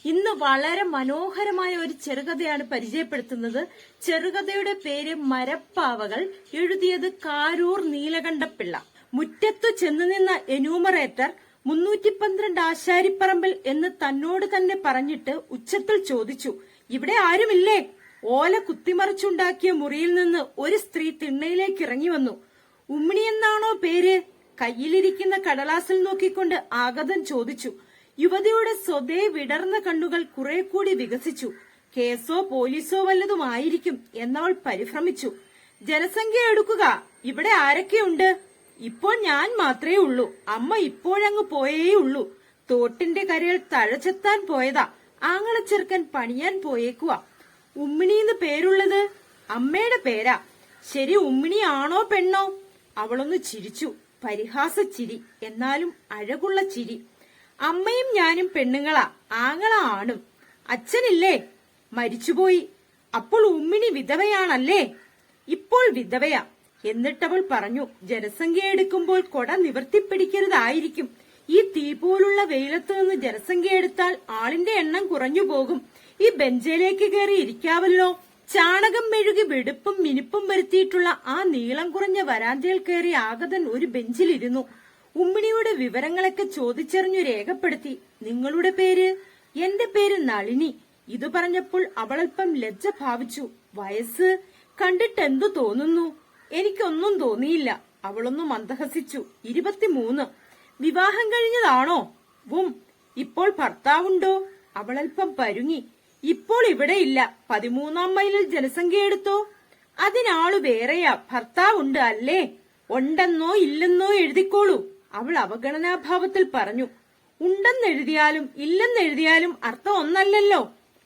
ഇന്ന് വളരെ മനോഹരമായ ഒരു ചെറുകഥയാണ് പരിചയപ്പെടുത്തുന്നത്. ചെറുകഥയുടെ പേര് മരപ്പാവകൾ. എഴുതിയത് കാരൂർ നീലകണ്ഠപിള്ള. മുറ്റത്തു ചെന്നു നിന്ന എന്യൂമറേറ്റർ 312 ആശാരിപ്പറമ്പിൽ എന്ന് തന്നോട് തന്നെ പറഞ്ഞിട്ട് ഉച്ചത്തിൽ ചോദിച്ചു, ഇവിടെ ആരുമില്ലേ? ഓല കുത്തിമറിച്ചുണ്ടാക്കിയ മുറിയിൽ നിന്ന് ഒരു സ്ത്രീ തിണ്ണയിലേക്ക് ഇറങ്ങി വന്നു. ഉമ്മിണിയെന്നാണോ പേര്? കയ്യിലിരിക്കുന്ന കടലാസിൽ നോക്കിക്കൊണ്ട് ആഗതൻ ചോദിച്ചു. യുവതിയുടെ സ്വതേ വിടർന്ന കണ്ണുകൾ കുറെ കൂടി വികസിച്ചു. കേസോ പോലീസോ വല്ലതുമായിരിക്കും എന്നവൾ പരിഭ്രമിച്ചു. ജനസംഖ്യ എടുക്കുക, ഇവിടെ ആരൊക്കെയുണ്ട്? ഇപ്പോൾ ഞാൻ മാത്രമേ ഉള്ളൂ. അമ്മ ഇപ്പോഴങ്ങ് പോയേയുള്ളൂ. തോട്ടിന്റെ കരയിൽ തഴച്ചെത്താൻ പോയതാ. ആങ്ങളച്ചെറുക്കൻ പണിയാൻ പോയേക്കുവാ. ഉമ്മിണിന്ന് പേരുള്ളത്? അമ്മയുടെ പേരാ. ശരി, ഉമ്മിണി ആണോ പെണ്ണോ? അവളൊന്ന് ചിരിച്ചു. പരിഹാസച്ചിരി, എന്നാലും അഴകുള്ള ചിരി. അമ്മയും ഞാനും പെണ്ണുങ്ങളാ, ആങ്ങള ആണും. അച്ഛനില്ലേ? മരിച്ചുപോയി. അപ്പോൾ ഉമ്മിണി വിധവയാണല്ലേ? ഇപ്പോൾ വിധവയാ. എന്നിട്ടവൾ പറഞ്ഞു, ജനസംഖ്യ എടുക്കുമ്പോൾ കൊട നിവർത്തിപ്പിടിക്കരുതായിരിക്കും. ഈ തീ പോലുള്ള വെയിലത്ത് നിന്ന് ജനസംഖ്യ എടുത്താൽ ആളിന്റെ എണ്ണം കുറഞ്ഞു പോകും. ഈ ബെഞ്ചിലേക്ക് കയറി ഇരിക്കാവല്ലോ. ചാണകം മെഴുകി വെടുപ്പും മിനുപ്പും വരുത്തിയിട്ടുള്ള ആ നീളം കുറഞ്ഞ വരാന്തയിൽ കയറി ആഗതൻ ഒരു ബെഞ്ചിലിരുന്നു. ഉമ്മിണിയുടെ വിവരങ്ങളൊക്കെ ചോദിച്ചറിഞ്ഞു രേഖപ്പെടുത്തി. നിങ്ങളുടെ പേര്? എന്റെ പേര് നളിനി. ഇത് പറഞ്ഞപ്പോൾ അവളൽപ്പം ലജ്ജ ഭാവിച്ചു. വയസ്സ് കണ്ടിട്ടെന്തു തോന്നുന്നു? എനിക്കൊന്നും തോന്നിയില്ല. അവളൊന്നു മന്ദഹസിച്ചു. 23. വിവാഹം കഴിഞ്ഞതാണോ? ഇപ്പോൾ ഭർത്താവുണ്ടോ? അവളൽപ്പം പരുങ്ങി. ഇപ്പോൾ ഇവിടെ ഇല്ല. 13-ാം മൈലിൽ ജനസംഖ്യ എടുത്തോ? അതിനാളു വേറെയാ. ഭർത്താവുണ്ട് അല്ലേ? ഉണ്ടെന്നോ ഇല്ലെന്നോ എഴുതിക്കോളൂ. അവൾ അവഗണനാഭാവത്തിൽ പറഞ്ഞു. ഉണ്ടെന്നെഴുതിയാലും ഇല്ലെന്നെഴുതിയാലും അർത്ഥം ഒന്നല്ലല്ലോ.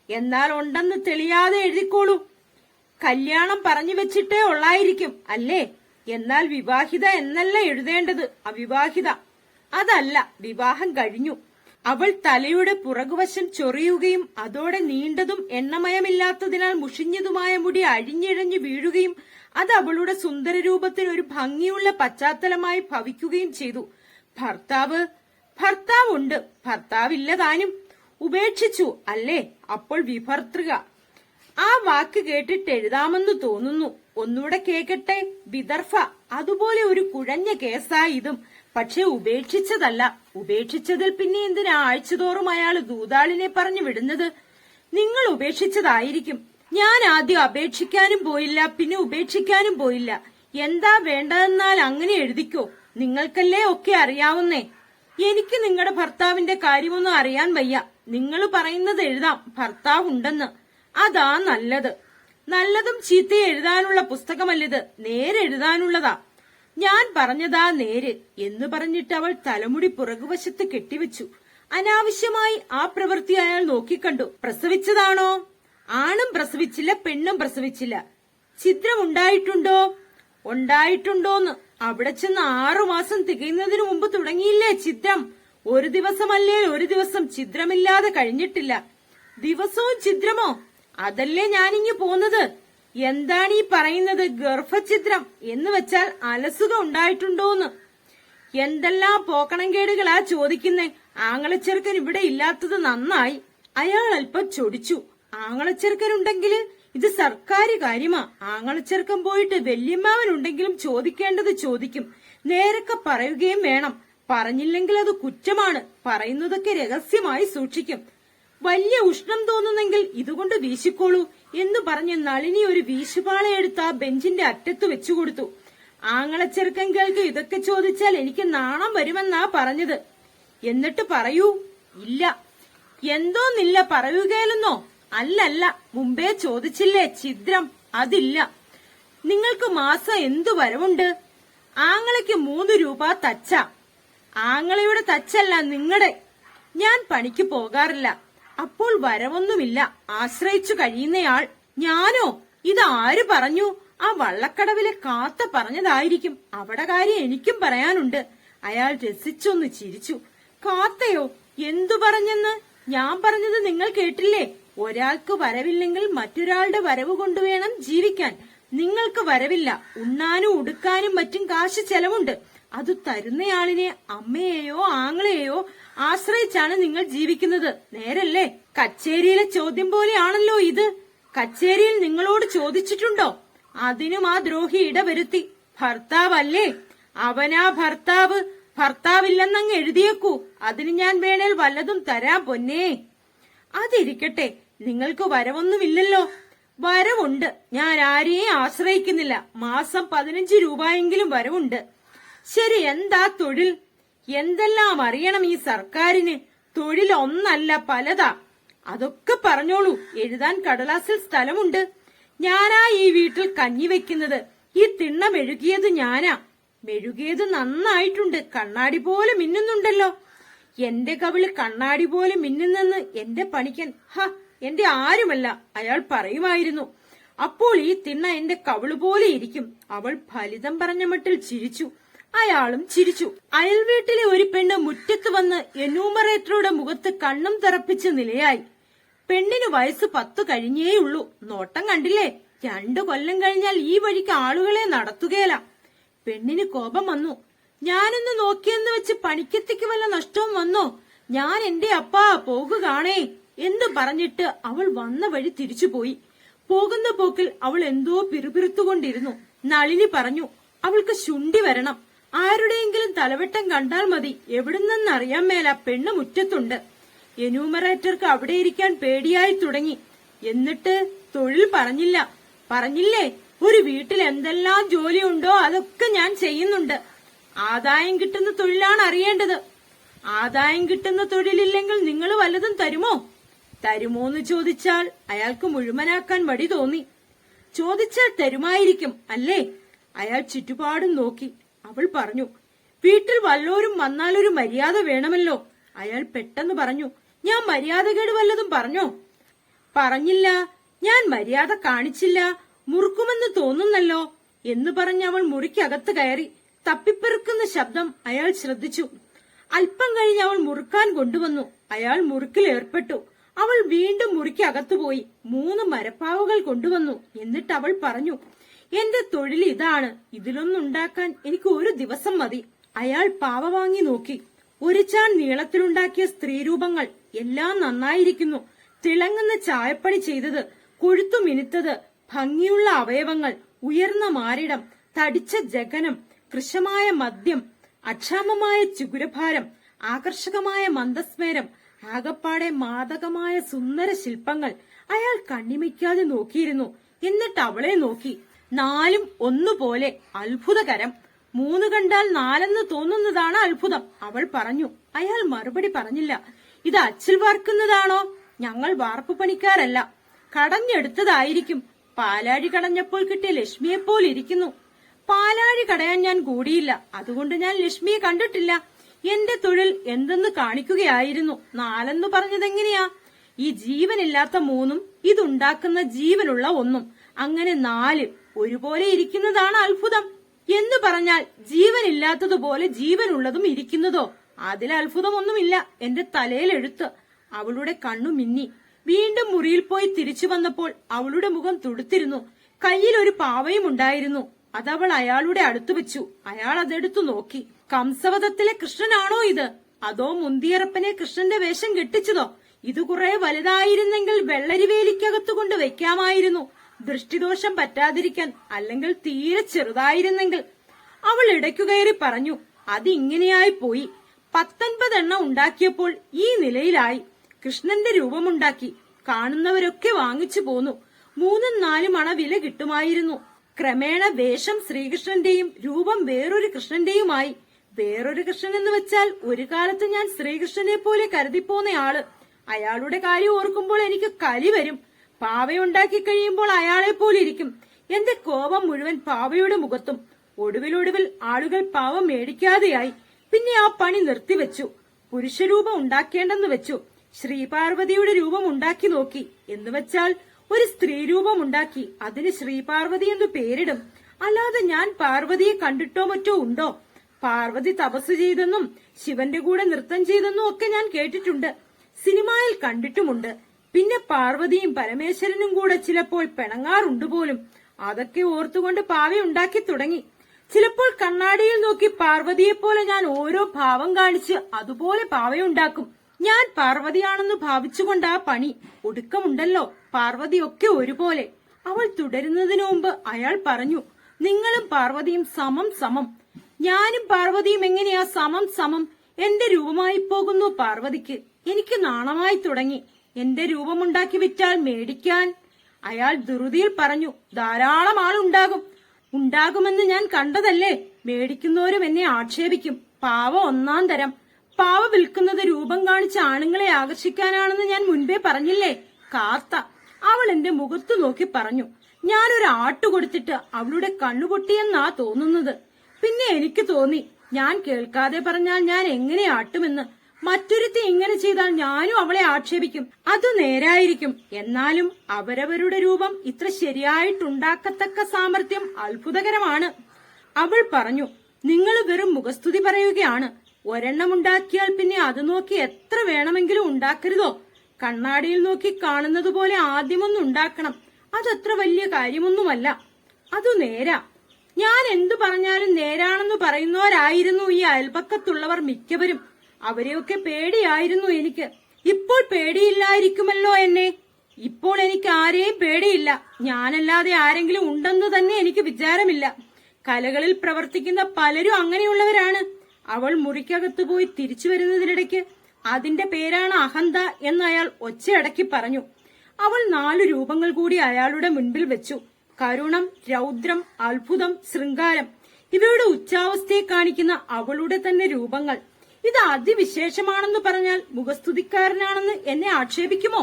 എന്നാൽ ഉണ്ടെന്ന് തെളിയാതെ എഴുതിക്കോളൂ. കല്യാണം പറഞ്ഞു വെച്ചിട്ടേ ഉള്ളായിരിക്കും അല്ലേ? എന്നാൽ വിവാഹിത എന്നല്ല എഴുതേണ്ടത്, അവിവാഹിത. അതല്ല, വിവാഹം കഴിഞ്ഞു. അവൾ തലയുടെ പുറകുവശം ചൊറിയുകയും അതോടെ നീണ്ടതും എണ്ണമയമില്ലാത്തതിനാൽ മുഷിഞ്ഞതുമായ മുടി അഴിഞ്ഞിഴഞ്ഞു വീഴുകയും അത് അവളുടെ സുന്ദരരൂപത്തിന് ഒരു ഭംഗിയുള്ള പശ്ചാത്തലമായി ഭവിക്കുകയും ചെയ്തു. ഭർത്താവുണ്ട്. ഭർത്താവില്ല താനും. ഉപേക്ഷിച്ചു അല്ലേ? അപ്പോൾ വിഭർത്തൃക. ആ വാക്ക് കേട്ടിട്ട് എഴുതാമെന്ന് തോന്നുന്നു. ഒന്നുകൂടെ കേക്കട്ടെ. വിദർഭ. അതുപോലെ ഒരു കുഴഞ്ഞ കേസായി ഇതും. പക്ഷെ ഉപേക്ഷിച്ചതല്ല. ഉപേക്ഷിച്ചതിൽ പിന്നെ എന്തിനാ ആഴ്ചതോറും അയാൾ ദൂതാളിനെ പറഞ്ഞു വിടുന്നത്? നിങ്ങൾ ഉപേക്ഷിച്ചതായിരിക്കും. ഞാൻ ആദ്യം അപേക്ഷിക്കാനും പോയില്ല, പിന്നെ ഉപേക്ഷിക്കാനും പോയില്ല. എന്താ വേണ്ടതെന്നാൽ അങ്ങനെ എഴുതിക്കോ. നിങ്ങൾക്കല്ലേ ഒക്കെ അറിയാവുന്നേ. എനിക്ക് നിങ്ങളുടെ ഭർത്താവിന്റെ കാര്യമൊന്നും അറിയാൻ വയ്യ. നിങ്ങൾ പറയുന്നത് എഴുതാം, ഭർത്താവുണ്ടെന്ന്. അതാ നല്ലത്. നല്ലതും ചീത്തയും എഴുതാനുള്ള പുസ്തകമല്ലിത്, നേരെഴുതാനുള്ളതാ. ഞാൻ പറഞ്ഞതാ നേര് എന്ന് പറഞ്ഞിട്ട് അവൾ തലമുടി പുറകുവശത്ത് കെട്ടിവെച്ചു. അനാവശ്യമായി ആ പ്രവൃത്തി അയാൾ നോക്കിക്കണ്ടു. പ്രസവിച്ചതാണോ? ആണും പ്രസവിച്ചില്ല, പെണ്ണും പ്രസവിച്ചില്ല. ഛിദ്രമുണ്ടായിട്ടുണ്ടോ? ഉണ്ടായിട്ടുണ്ടോന്ന്. അവിടെ ചെന്ന് 6 മാസം തികയുന്നതിനു മുമ്പ് തുടങ്ങിയില്ലേ ഛിദ്രം? ഒരു ദിവസമല്ലേ ഒരു ദിവസം ഛിദ്രമില്ലാതെ കഴിഞ്ഞിട്ടില്ല. ദിവസവും ഛിദ്രമോ? അതല്ലേ ഞാനിങ്ങു പോന്നത്. എന്താണീ പറയുന്നത്? ഗർഭഛിദ്രം എന്ന് വെച്ചാൽ അലസുക ഉണ്ടായിട്ടുണ്ടോന്ന്. എന്തെല്ലാം പോക്കണം കേടുകളാ ചോദിക്കുന്നേ. ആങ്ങളച്ചെറുക്കൻ ഇവിടെ ഇല്ലാത്തത് നന്നായി. അയാൾ അല്പം ചൊടിച്ചു. ആങ്ങളച്ചെറുക്കനുണ്ടെങ്കില് ഇത് സർക്കാർ കാര്യമാ. ആങ്ങളച്ചെറുക്കൻ പോയിട്ട് വല്യമ്മാവനുണ്ടെങ്കിലും ചോദിക്കേണ്ടത് ചോദിക്കും. നേരൊക്കെ പറയുകയും വേണം. പറഞ്ഞില്ലെങ്കിൽ അത് കുറ്റമാണ്. പറയുന്നതൊക്കെ രഹസ്യമായി സൂക്ഷിക്കും. വലിയ ഉഷ്ണം തോന്നുന്നെങ്കിൽ ഇതുകൊണ്ട് വീശിക്കോളൂ എന്ന് പറഞ്ഞ് നളിനി ഒരു വീശുപാളയെടുത്ത് ആ ബെഞ്ചിന്റെ അറ്റത്ത് വെച്ചുകൊടുത്തു. ആങ്ങളച്ചെറുക്കൻ കേൾക്ക് ഇതൊക്കെ ചോദിച്ചാൽ എനിക്ക് നാണം വരുമെന്നാ പറഞ്ഞത്. എന്നിട്ട് പറയൂ. ഇല്ല. എന്തോന്നില്ല പറയുകയല്ലെന്നോ? അല്ലല്ല, മുമ്പേ ചോദിച്ചില്ലേ ഛിദ്രം. അതില്ല. നിങ്ങൾക്ക് മാസം എന്തു വരവുണ്ട്? ആങ്ങളയ്ക്ക് 3 രൂപ തച്ച. ആങ്ങളയുടെ തച്ചല്ല, നിങ്ങളുടെ. ഞാൻ പണിക്ക് പോകാറില്ല. അപ്പോൾ വരവൊന്നുമില്ല. ആശ്രയിച്ചു കഴിയുന്നയാൾ. ഞാനോ? ഇതാര് പറഞ്ഞു? ആ വള്ളക്കടവിലെ കാത്ത പറഞ്ഞതായിരിക്കും. അവിടെ കാര്യം എനിക്കും പറയാനുണ്ട്. അയാൾ രസിച്ചൊന്ന് ചിരിച്ചു. കാത്തയോ? എന്തു പറഞ്ഞെന്ന്? ഞാൻ പറഞ്ഞത് നിങ്ങൾ കേട്ടില്ലേ? ഒരാൾക്ക് വരവില്ലെങ്കിൽ മറ്റൊരാളുടെ വരവ് കൊണ്ടുവേണം ജീവിക്കാൻ. നിങ്ങൾക്ക് വരവില്ല. ഉണ്ണാനും ഉടുക്കാനും മറ്റും കാശ് ചെലവുണ്ട്. അത് തരുന്നയാളിനെ, അമ്മയെയോ ആങ്ങളെയോ ആശ്രയിച്ചാണ് നിങ്ങൾ ജീവിക്കുന്നത്. നേരല്ലേ? കച്ചേരിയിലെ ചോദ്യം പോലെയാണല്ലോ ഇത്. കച്ചേരിയിൽ നിങ്ങളോട് ചോദിച്ചിട്ടുണ്ടോ? അതിനും ആ ദ്രോഹി ഇടവരുത്തി. ഭർത്താവല്ലേ? അവനാ ഭർത്താവ്. ഭർത്താവില്ലെന്നങ്ങ് എഴുതിയേക്കൂ. അതിന് ഞാൻ വേണേൽ വല്ലതും തരാം പൊന്നേ. അതിരിക്കട്ടെ, നിങ്ങൾക്ക് വരവൊന്നുമില്ലല്ലോ. വരവുണ്ട്. ഞാൻ ആരെയും ആശ്രയിക്കുന്നില്ല. മാസം 15 രൂപയെങ്കിലും വരവുണ്ട്. ശരി, എന്താ തൊഴിൽ? എന്തെല്ലാം അറിയണം ഈ സർക്കാരിന്. തൊഴിൽ ഒന്നല്ല, പലതാ. അതൊക്കെ പറഞ്ഞോളൂ. എഴുതാൻ കടലാസിൽ സ്ഥലമുണ്ട്. ഞാനാ ഈ വീട്ടിൽ കഞ്ഞി വെക്കുന്നത്. ഈ തിണ്ണ മെഴുകിയത് ഞാനാ. മെഴുകിയത് നന്നായിട്ടുണ്ട്. കണ്ണാടി പോലെ മിന്നുന്നുണ്ടല്ലോ. എന്റെ കവിള് കണ്ണാടി പോലെ മിന്നുന്നെന്ന് എന്റെ പണിക്കൻ, എന്റെ ആരുമല്ല, അയാൾ പറയുമായിരുന്നു. അപ്പോൾ ഈ തിണ്ണ എന്റെ കവിള് പോലെ ഇരിക്കും. അവൾ ഫലിതം പറഞ്ഞ മട്ടിൽ ചിരിച്ചു. അയാളും ചിരിച്ചു. അയൽവീട്ടിലെ ഒരു പെണ്ണ് മുറ്റത്ത് വന്ന് എന്യൂമറേറ്ററുടെ മുഖത്ത് കണ്ണും തറപ്പിച്ച് നിലയായി. പെണ്ണിന് വയസ്സ് 10 കഴിഞ്ഞേയുള്ളൂ. നോട്ടം കണ്ടില്ലേ? 2 കൊല്ലം കഴിഞ്ഞാൽ ഈ വഴിക്ക് ആളുകളെ നടത്തുകയില്ല. പെണ്ണിന് കോപം വന്നു. ഞാനൊന്ന് നോക്കിയെന്ന് വെച്ച് പണിക്കെത്തിക്ക് വല്ല നഷ്ടവും വന്നോ? ഞാൻ എന്റെ അപ്പാ പോകുകയാണേ എന്ന് പറഞ്ഞിട്ട് അവൾ വന്ന വഴി തിരിച്ചുപോയി. പോകുന്ന പോക്കിൽ അവൾ എന്തോ പിറുപിറുത്തുകൊണ്ടിരുന്നു. നളിനി പറഞ്ഞു, അവൾക്ക് ശുണ്ഠി വരണം. ആരുടെയെങ്കിലും തലവെട്ടം കണ്ടാൽ മതി. എവിടുന്നെന്നറിയാൻ മേല, പെണ്ണ് മുറ്റത്തുണ്ട്. എന്യൂമറേറ്റർക്ക് അവിടെ ഇരിക്കാൻ പേടിയായി തുടങ്ങി. എന്നിട്ട് തൊഴിൽ പറഞ്ഞില്ലേ? ഒരു വീട്ടിൽ എന്തെല്ലാം ജോലിയുണ്ടോ അതൊക്കെ ഞാൻ ചെയ്യുന്നുണ്ട്. ആദായം കിട്ടുന്ന തൊഴിലാണ് അറിയേണ്ടത്. ആദായം കിട്ടുന്ന തൊഴിലില്ലെങ്കിൽ നിങ്ങൾ വല്ലതും തരുമോന്ന് ചോദിച്ചാൽ അയാൾക്ക് മുഴുവനാക്കാൻ മടി തോന്നി. ചോദിച്ചാൽ തരുമായിരിക്കും അല്ലേ? അയാൾ ചുറ്റുപാടും നോക്കി. അവൾ പറഞ്ഞു, വീട്ടിൽ വല്ലോരും വന്നാലൊരു മര്യാദ വേണമല്ലോ. അയാൾ പെട്ടെന്ന് പറഞ്ഞു, ഞാൻ മര്യാദകേട് വല്ലതും പറഞ്ഞോ? പറഞ്ഞില്ല. ഞാൻ മര്യാദ കാണിച്ചില്ല. മുറുക്കുമെന്ന് തോന്നുന്നല്ലോ എന്ന് പറഞ്ഞ് അവൾ മുറിക്കകത്ത് കയറി. തപ്പിപ്പെറുക്കുന്ന ശബ്ദം അയാൾ ശ്രദ്ധിച്ചു. അല്പം കഴിഞ്ഞ് അവൾ മുറുക്കാൻ കൊണ്ടുവന്നു. അയാൾ മുറുക്കിൽ ഏർപ്പെട്ടു. അവൾ വീണ്ടും മുറിക്കകത്തുപോയി 3 മരപ്പാവുകൾ കൊണ്ടുവന്നു. എന്നിട്ട് അവൾ പറഞ്ഞു, എന്റെ തൊഴിൽ ഇതാണ്. ഇതിലൊന്നുണ്ടാക്കാൻ എനിക്ക് 1 ദിവസം മതി. അയാൾ പാവ വാങ്ങി നോക്കി. ഒരു ചാൺ നീളത്തിലുണ്ടാക്കിയ സ്ത്രീരൂപങ്ങൾ. എല്ലാം നന്നായിരിക്കുന്നു. തിളങ്ങുന്ന ചായപ്പണി ചെയ്തത്, കൊഴുത്തു മിനുത്തത്, ഭംഗിയുള്ള അവയവങ്ങൾ, ഉയർന്ന മാറിടം, തടിച്ച ജഗനം, കൃശമായ മദ്യം, അക്ഷാമമായ ചുകുരഭാരം, ആകർഷകമായ മന്ദസ്മേരം, ആകപ്പാടെ മാദകമായ സുന്ദര ശില്പങ്ങൾ. അയാൾ കണ്ണിമയ്ക്കാതെ നോക്കിയിരുന്നു. എന്നിട്ട് അവളെ നോക്കി. 4ഉം ഒന്നുപോലെ. അത്ഭുതകരം. 3 കണ്ടാൽ 4 തോന്നുന്നതാണ് അത്ഭുതം, അവൾ പറഞ്ഞു. അയാൾ മറുപടി പറഞ്ഞില്ല. ഇത് അച്ചിൽ വാർക്കുന്നതാണോ? ഞങ്ങൾ വാർപ്പ് പണിക്കാരല്ല. കടഞ്ഞെടുത്തതായിരിക്കും. പാലാഴി കടഞ്ഞപ്പോൾ കിട്ടിയ ലക്ഷ്മിയെപ്പോലിരിക്കുന്നു. പാലാഴി കടയാൻ ഞാൻ കൂടിയില്ല. അതുകൊണ്ട് ഞാൻ ലക്ഷ്മിയെ കണ്ടിട്ടില്ല. എന്റെ തൊഴിൽ എന്തെന്ന് കാണിക്കുകയായിരുന്നു. 4 പറഞ്ഞതെങ്ങനെയാ? ഈ ജീവനില്ലാത്ത 3ഉം ഇതുണ്ടാക്കുന്ന ജീവനുള്ള 1ഉം. അങ്ങനെ 4 ഒരുപോലെ ഇരിക്കുന്നതാണ് അത്ഭുതം. എന്ന് പറഞ്ഞാൽ ജീവനില്ലാത്തതുപോലെ ജീവനുള്ളതും ഇരിക്കുന്നതോ? അതിൽ അത്ഭുതമൊന്നുമില്ല. എന്റെ തലയിൽ എഴുത്ത്. അവളുടെ കണ്ണു മിന്നി. വീണ്ടും മുറിയിൽ പോയി തിരിച്ചു വന്നപ്പോൾ അവളുടെ മുഖം തുടുത്തിരുന്നു. കയ്യിൽ ഒരു പാവയും ഉണ്ടായിരുന്നു. അതവൾ അയാളുടെ അടുത്ത് വെച്ചു. അയാൾ അതെടുത്തു നോക്കി. കംസവധത്തിലെ കൃഷ്ണനാണോ ഇത്? അതോ മുന്തിയറപ്പനെ കൃഷ്ണന്റെ വേഷം കെട്ടിച്ചതോ? ഇത് കുറെ വലുതായിരുന്നെങ്കിൽ വെള്ളരിവേലിക്കകത്തു കൊണ്ട് വെക്കാമായിരുന്നു, ദൃഷ്ടിദോഷം പറ്റാതിരിക്കാൻ. അല്ലെങ്കിൽ തീരെ ചെറുതായിരുന്നെങ്കിൽ. അവൾ ഇടയ്ക്കു കയറി പറഞ്ഞു, അതിങ്ങനെയായി പോയി. 19 എണ്ണം ഉണ്ടാക്കിയപ്പോൾ ഈ നിലയിലായി. കൃഷ്ണന്റെ രൂപമുണ്ടാക്കി. കാണുന്നവരൊക്കെ വാങ്ങിച്ചു പോന്നു. 3ഉം 4ഉം അണ വില കിട്ടുമായിരുന്നു. ക്രമേണ വേഷം ശ്രീകൃഷ്ണന്റെയും രൂപം വേറൊരു കൃഷ്ണന്റെയുമായി. വേറൊരു കൃഷ്ണൻ എന്ന് വെച്ചാൽ ഒരു കാലത്ത് ഞാൻ ശ്രീകൃഷ്ണനെ പോലെ കരുതിപ്പോന്നയാള്. അയാളുടെ കാര്യം ഓർക്കുമ്പോൾ എനിക്ക് കലി വരും. പാവയുണ്ടാക്കി കഴിയുമ്പോൾ അയാളെ പോലെ ഇരിക്കും. എന്റെ കോപം മുഴുവൻ പാവയുടെ മുഖത്തും. ഒടുവിൽ ആളുകൾ പാവ മേടിക്കാതെയായി. പിന്നെ ആ പണി നിർത്തിവെച്ചു. പുരുഷരൂപം ഉണ്ടാക്കേണ്ടെന്ന് വെച്ചു. ശ്രീപാർവതിയുടെ രൂപം ഉണ്ടാക്കി നോക്കി. എന്നുവെച്ചാൽ ഒരു സ്ത്രീരൂപം ഉണ്ടാക്കി. അതിന് ശ്രീപാർവതി എന്ന് പേരിടും. അല്ലാതെ ഞാൻ പാർവതിയെ കണ്ടിട്ടോ മറ്റോ ഉണ്ടോ? പാർവതി തപസ് ചെയ്തെന്നും ശിവന്റെ കൂടെ നൃത്തം ചെയ്തെന്നും ഒക്കെ ഞാൻ കേട്ടിട്ടുണ്ട്. സിനിമയിൽ കണ്ടിട്ടുമുണ്ട്. പിന്നെ പാർവതിയും പരമേശ്വരനും കൂടെ ചിലപ്പോൾ പിണങ്ങാറുണ്ട് പോലും. അതൊക്കെ ഓർത്തുകൊണ്ട് പാവയുണ്ടാക്കി തുടങ്ങി. ചിലപ്പോൾ കണ്ണാടിയിൽ നോക്കി പാർവതിയെപ്പോലെ ഞാൻ ഓരോ ഭാവം കാണിച്ച് അതുപോലെ പാവയുണ്ടാക്കും. ഞാൻ പാർവതിയാണെന്ന് ഭാവിച്ചുകൊണ്ടാ പണി. ഒടുക്കമുണ്ടല്ലോ, പാർവതിയൊക്കെ ഒരുപോലെ. അവൾ തുടരുന്നതിനു മുമ്പ് അയാൾ പറഞ്ഞു, നിങ്ങളും പാർവതിയും സമം സമം. ഞാനും പാർവതിയും എങ്ങനെയാ സമം സമം? എന്റെ രൂപമായി പോകുന്നു പാർവതിക്ക്. എനിക്ക് നാണമായി തുടങ്ങി. എന്റെ രൂപമുണ്ടാക്കി വിറ്റാൽ മേടിക്കാൻ. അയാൾ ധൃതിയിൽ പറഞ്ഞു, ധാരാളം ആളുണ്ടാകും. ഉണ്ടാകുമെന്ന് ഞാൻ കണ്ടതല്ലേ. മേടിക്കുന്നവരും എന്നെ ആക്ഷേപിക്കും. പാവ ഒന്നാം തരം. പാവ വിൽക്കുന്നത് രൂപം കാണിച്ച ആണുങ്ങളെ ആകർഷിക്കാനാണെന്ന് ഞാൻ മുൻപേ പറഞ്ഞില്ലേ. കാത്ത. അവൾ എന്റെ മുഖത്തു നോക്കി പറഞ്ഞു, ഞാനൊരു ആട്ടു കൊടുത്തിട്ട് അവളുടെ കണ്ണുപൊട്ടിയെന്നാ തോന്നുന്നത്. പിന്നെ എനിക്ക് തോന്നി, ഞാൻ കേൾക്കാതെ പറഞ്ഞാൽ ഞാൻ എങ്ങനെ ആട്ടുമെന്ന്. മറ്റൊരുത്തി ഇങ്ങനെ ചെയ്താൽ ഞാനും അവളെ ആക്ഷേപിക്കും. അത് നേരായിരിക്കും. എന്നാലും അവരവരുടെ രൂപം ഇത്ര ശരിയായിട്ടുണ്ടാക്കത്തക്ക സാമർത്ഥ്യം അത്ഭുതകരമാണ്. അവൾ പറഞ്ഞു, നിങ്ങൾ വെറും മുഖസ്തുതി പറയുകയാണ്. ഒരെണ്ണമുണ്ടാക്കിയാൽ പിന്നെ അത് നോക്കി എത്ര വേണമെങ്കിലും ഉണ്ടാക്കരുതോ? കണ്ണാടിയിൽ നോക്കി കാണുന്നത് പോലെ ആദ്യമൊന്നും ഉണ്ടാക്കണം. അതത്ര വലിയ കാര്യമൊന്നുമല്ല. അതു നേരാ. ഞാൻ എന്തു പറഞ്ഞാലും നേരാണെന്ന് പറയുന്നവരായിരുന്നു ഈ അയൽപക്കത്തുള്ളവർ മിക്കവരും. അവരെയൊക്കെ പേടിയായിരുന്നു എനിക്ക്. ഇപ്പോൾ പേടിയില്ലായിരിക്കുമല്ലോ എന്നെ. ഇപ്പോൾ എനിക്ക് ആരെയും പേടിയില്ല. ഞാനല്ലാതെ ആരെങ്കിലും ഉണ്ടെന്ന് തന്നെ എനിക്ക് വിചാരമില്ല. കലകളിൽ പ്രവർത്തിക്കുന്ന പലരും അങ്ങനെയുള്ളവരാണ്. അവൾ മുറിക്കകത്തു പോയി തിരിച്ചു വരുന്നതിനിടയ്ക്ക്, അതിന്റെ പേരാണ് അഹന്ത എന്ന് അയാൾ ഒച്ചയടക്കി പറഞ്ഞു. അവൾ 4 രൂപങ്ങൾ കൂടി അയാളുടെ മുൻപിൽ വെച്ചു. കരുണം, രൗദ്രം, അത്ഭുതം, ശൃംഗാരം. ഇവയുടെ ഉച്ചാവസ്ഥയെ കാണിക്കുന്ന അവളുടെ തന്നെ രൂപങ്ങൾ. ഇത് അതിവിശേഷമാണെന്ന് പറഞ്ഞാൽ മുഖസ്തുതിക്കാരനാണെന്ന് എന്നെ ആക്ഷേപിക്കുമോ?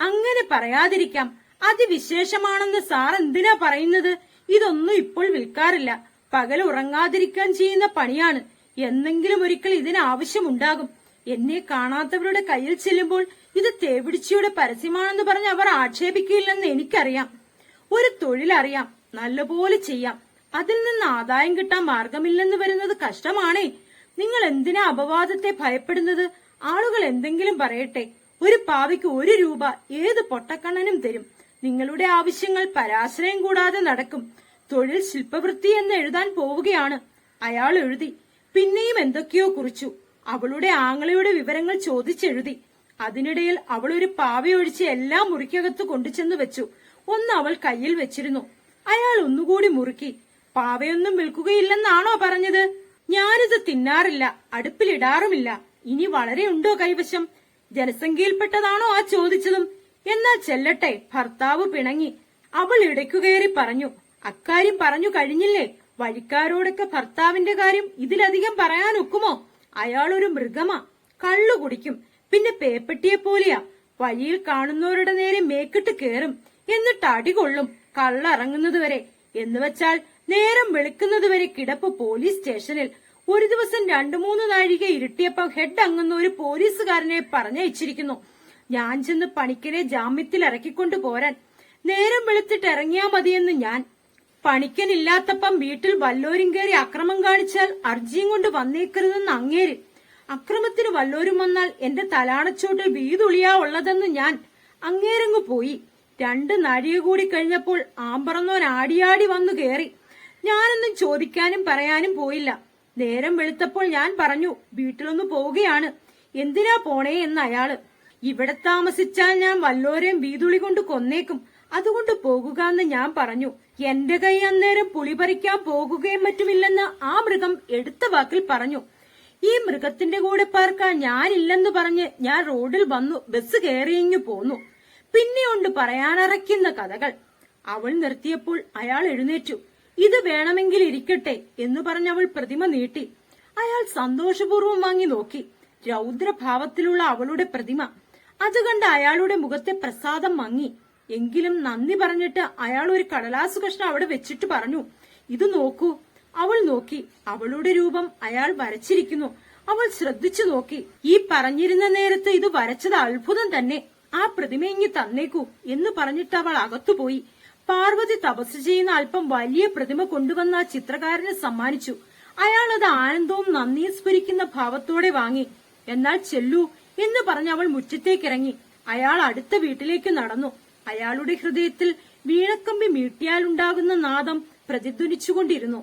അങ്ങനെ പറയാതിരിക്കാം. അതിവിശേഷമാണെന്ന് സാർ എന്തിനാ പറയുന്നത്? ഇതൊന്നും ഇപ്പോൾ വിൽക്കാറില്ല. പകൽ ഉറങ്ങാതിരിക്കാൻ ചെയ്യുന്ന പണിയാണ്. എന്നെങ്കിലും ഒരിക്കൽ ഇതിന് ആവശ്യമുണ്ടാകും. എന്നെ കാണാത്തവരുടെ കയ്യിൽ ചെല്ലുമ്പോൾ ഇത് തേവിടിച്ചിയുടെ പരസ്യമാണെന്ന് പറഞ്ഞ് അവർ ആക്ഷേപിക്കില്ലെന്ന് എനിക്കറിയാം. ഒരു തൊഴിലറിയാം, നല്ലപോലെ ചെയ്യാം. അതിൽ നിന്ന് ആദായം കിട്ടാൻ മാർഗമില്ലെന്ന് വരുന്നത് കഷ്ടമാണേ. നിങ്ങൾ എന്തിനാ അപവാദത്തെ ഭയപ്പെടുന്നത്? ആളുകൾ എന്തെങ്കിലും പറയട്ടെ. ഒരു പാവിക്ക് 1 രൂപ ഏത് പൊട്ടക്കണ്ണനും തരും. നിങ്ങളുടെ ആവശ്യങ്ങൾ പരാശ്രയം കൂടാതെ നടക്കും. തൊഴിൽ ശില്പവൃത്തി എന്ന് എഴുതാൻ പോവുകയാണ്. അയാൾ എഴുതി. പിന്നെയും എന്തൊക്കെയോ കുറിച്ചു. അവളുടെ ആങ്ങളയുടെ വിവരങ്ങൾ ചോദിച്ചെഴുതി. അതിനിടയിൽ അവൾ ഒരു പാവയൊഴിച്ച് എല്ലാം മുറിക്കകത്ത് കൊണ്ടുചെന്ന് വെച്ചു. ഒന്ന് അവൾ കയ്യിൽ വെച്ചിരുന്നു. അയാൾ ഒന്നുകൂടി മുറുക്കി. പാവയൊന്നും വിൽക്കുകയില്ലെന്നാണോ പറഞ്ഞത്? ഞാനിത് തിന്നാറില്ല, അടുപ്പിലിടാറുമില്ല. ഇനി വളരെ ഉണ്ടോ കൈവശം? ജനസംഖ്യയിൽപ്പെട്ടതാണോ ആ ചോദിച്ചതും? എന്നാൽ ചെല്ലട്ടെ. ഭർത്താവ് പിണങ്ങി. അവൾ ഇടയ്ക്കു കയറി പറഞ്ഞു, അക്കാര്യം പറഞ്ഞു കഴിഞ്ഞില്ലേ? വഴിക്കാരോടൊക്കെ ഭർത്താവിന്റെ കാര്യം ഇതിലധികം പറയാനൊക്കുമോ? അയാളൊരു മൃഗമാ. കള്ളു കുടിക്കും. പിന്നെ പേപ്പട്ടിയെ പോലെയാ. വഴിയിൽ കാണുന്നവരുടെ നേരെ മേക്കിട്ട് കേറും. എന്നിട്ട് അടികൊള്ളും കള്ളിറങ്ങുന്നതുവരെ. എന്നുവെച്ചാൽ നേരം വെളുക്കുന്നതുവരെ കിടപ്പ് പോലീസ് സ്റ്റേഷനിൽ. ഒരു ദിവസം 2-3 നാഴിക ഇരുട്ടിയപ്പോൾ ഹെഡ് അങ്ങുന്ന ഒരു പോലീസുകാരനെ പറഞ്ഞയച്ചിരിക്കുന്നു. ഞാൻ ചെന്ന് പണിക്കരെ ജാമ്യത്തിൽ ഇറക്കിക്കൊണ്ടു പോരാൻ. നേരം വെളുത്തിട്ട് ഇറങ്ങിയാ മതിയെന്ന് ഞാൻ. പണിക്കനില്ലാത്തപ്പം വീട്ടിൽ വല്ലോരും കയറി അക്രമം കാണിച്ചാൽ അർജിയും കൊണ്ട് വന്നേക്കരുതെന്ന് അങ്ങേര്. അക്രമത്തിന് വല്ലോരും വന്നാൽ എന്റെ തലാണച്ചോട്ടിൽ വീതുളിയാ ഉള്ളതെന്ന് ഞാൻ. അങ്ങേരങ്ങു പോയി. 2 നാഴിക കൂടി കഴിഞ്ഞപ്പോൾ ആമ്പറന്നോൻ ആടിയാടി വന്നു കയറി. ഞാനൊന്നും ചോദിക്കാനും പറയാനും പോയില്ല. നേരം വെളുത്തപ്പോൾ ഞാൻ പറഞ്ഞു, വീട്ടിലൊന്നു പോവുകയാണ്. എന്തിനാ പോണേ എന്ന് അയാള്. ഇവിടെ താമസിച്ചാൽ ഞാൻ വല്ലോരെയും വീതുളി കൊണ്ട് കൊന്നേക്കും. അതുകൊണ്ട് പോകുകാന്ന് ഞാൻ പറഞ്ഞു. എന്റെ കൈ അന്നേരം പുളി പറിക്കാൻ പോകുകയും മറ്റുമില്ലെന്ന് ആ മൃഗം എടുത്ത വാക്കിൽ പറഞ്ഞു. ഈ മൃഗത്തിന്റെ കൂടെ പാർക്കാൻ ഞാനില്ലെന്ന് പറഞ്ഞ് ഞാൻ റോഡിൽ വന്നു ബസ് കയറിയിങ്ങു പോന്നു. പിന്നെയുണ്ട് പറയാനറയ്ക്കുന്ന കഥകൾ. അവൾ നിർത്തിയപ്പോൾ അയാൾ എഴുന്നേറ്റു. ഇത് വേണമെങ്കിൽ ഇരിക്കട്ടെ എന്ന് പറഞ്ഞവൾ പ്രതിമ നീട്ടി. അയാൾ സന്തോഷപൂർവ്വം വാങ്ങി നോക്കി. രൗദ്രഭാവത്തിലുള്ള അവളുടെ പ്രതിമ. അത് കണ്ട് അയാളുടെ മുഖത്തെ പ്രസാദം മങ്ങി. എങ്കിലും നന്ദി പറഞ്ഞിട്ട് അയാൾ ഒരു കടലാസു കഷ്ണം അവിടെ വെച്ചിട്ട് പറഞ്ഞു, ഇത് നോക്കൂ. അവൾ നോക്കി. അവളുടെ രൂപം അയാൾ വരച്ചിരിക്കുന്നു. അവൾ ശ്രദ്ധിച്ചു നോക്കി. ഈ പറഞ്ഞിരുന്ന നേരത്ത് ഇത് വരച്ചത് അത്ഭുതം തന്നെ. ആ പ്രതിമ ഇങ്ങി തന്നേക്കൂ എന്ന് പറഞ്ഞിട്ട് അവൾ അകത്തുപോയി. പാർവതി തപസ് ചെയ്യുന്ന അല്പം വലിയ പ്രതിമ കൊണ്ടുവന്ന ആ ചിത്രകാരന് സമ്മാനിച്ചു. അയാൾ അത് ആനന്ദവും നന്ദിയും സ്ഫുരിക്കുന്ന ഭാവത്തോടെ വാങ്ങി. എന്നാൽ ചെല്ലൂ എന്ന് പറഞ്ഞ് അവൾ മുറ്റത്തേക്കിറങ്ങി. അയാൾ അടുത്ത വീട്ടിലേക്ക് നടന്നു. അയാളുടെ ഹൃദയത്തിൽ വീണക്കമ്പി മീട്ടിയാലുണ്ടാകുന്ന നാദം പ്രതിധ്വനിച്ചുകൊണ്ടിരുന്നു.